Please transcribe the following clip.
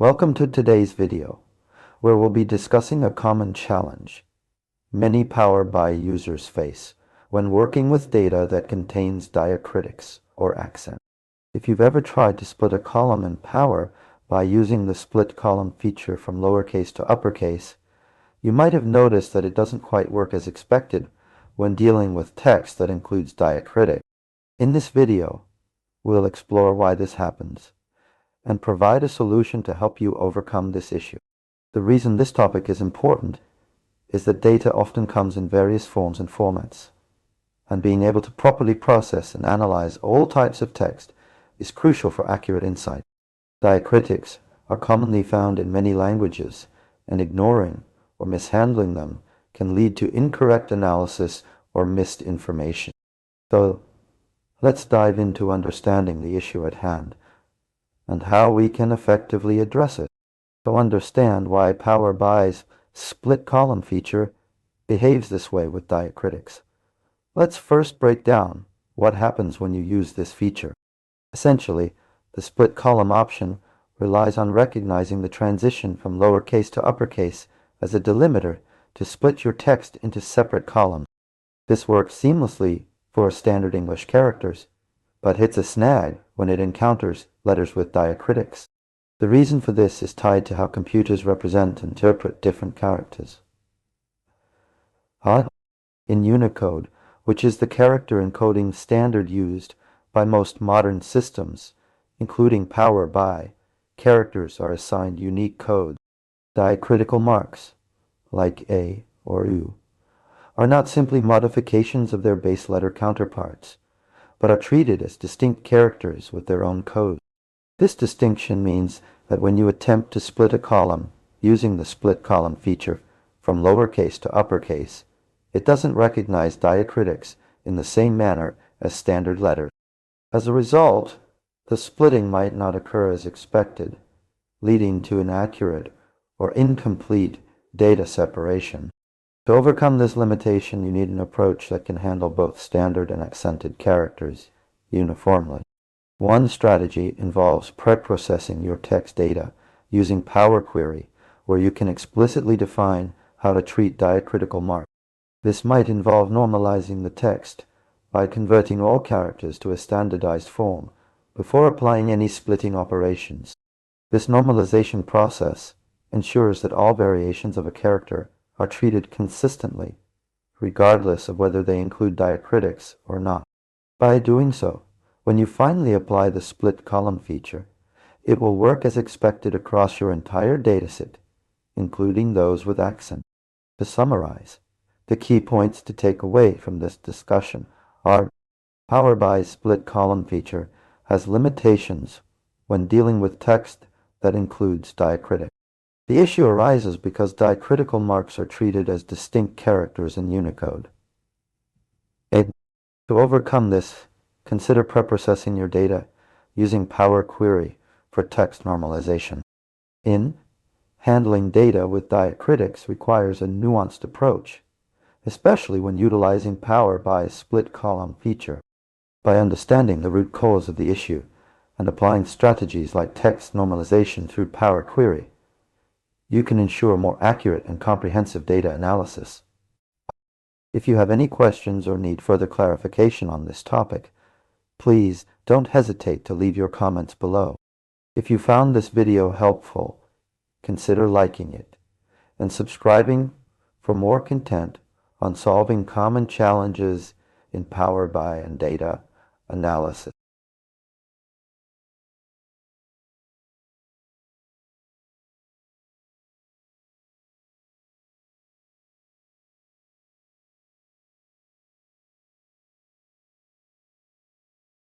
Welcome to today's video, where we'll be discussing a common challenge many Power BI users face when working with data that contains diacritics or accent. If you've ever tried to split a column in Power by using the split column feature from lowercase to uppercase, you might have noticed that it doesn't quite work as expected when dealing with text that includes diacritics. In this video, we'll explore why this happens and provide a solution to help you overcome this issue. The reason this topic is important is that data often comes in various forms and formats, and being able to properly process and analyze all types of text is crucial for accurate insight. Diacritics are commonly found in many languages, and ignoring or mishandling them can lead to incorrect analysis or missed information. So let's dive into understanding the issue at hand and how we can effectively address it. To understand why Power BI's split column feature behaves this way with diacritics, let's first break down what happens when you use this feature. Essentially, the split column option relies on recognizing the transition from lowercase to uppercase as a delimiter to split your text into separate columns. This works seamlessly for standard English characters, but hits a snag when it encounters letters with diacritics. The reason for this is tied to how computers represent and interpret different characters. In Unicode, which is the character encoding standard used by most modern systems, including Power BI, characters are assigned unique codes. Diacritical marks, like A or U, are not simply modifications of their base letter counterparts, but are treated as distinct characters with their own code. This distinction means that when you attempt to split a column using the split column feature from lowercase to uppercase, it doesn't recognize diacritics in the same manner as standard letters. As a result, the splitting might not occur as expected, leading to inaccurate or incomplete data separation. To overcome this limitation, you need an approach that can handle both standard and accented characters uniformly. One strategy involves pre-processing your text data using Power Query, where you can explicitly define how to treat diacritical marks. This might involve normalizing the text by converting all characters to a standardized form before applying any splitting operations. This normalization process ensures that all variations of a character are treated consistently, regardless of whether they include diacritics or not. By doing so, when you finally apply the split column feature, it will work as expected across your entire dataset, including those with accent. To summarize, the key points to take away from this discussion are: Power BI's split column feature has limitations when dealing with text that includes diacritics. The issue arises because diacritical marks are treated as distinct characters in Unicode. To overcome this, consider preprocessing your data using Power Query for text normalization. Handling data with diacritics requires a nuanced approach, especially when utilizing Power BI's split column feature. By understanding the root cause of the issue and applying strategies like text normalization through Power Query, you can ensure more accurate and comprehensive data analysis. If you have any questions or need further clarification on this topic, please don't hesitate to leave your comments below. If you found this video helpful, consider liking it and subscribing for more content on solving common challenges in Power BI and data analysis.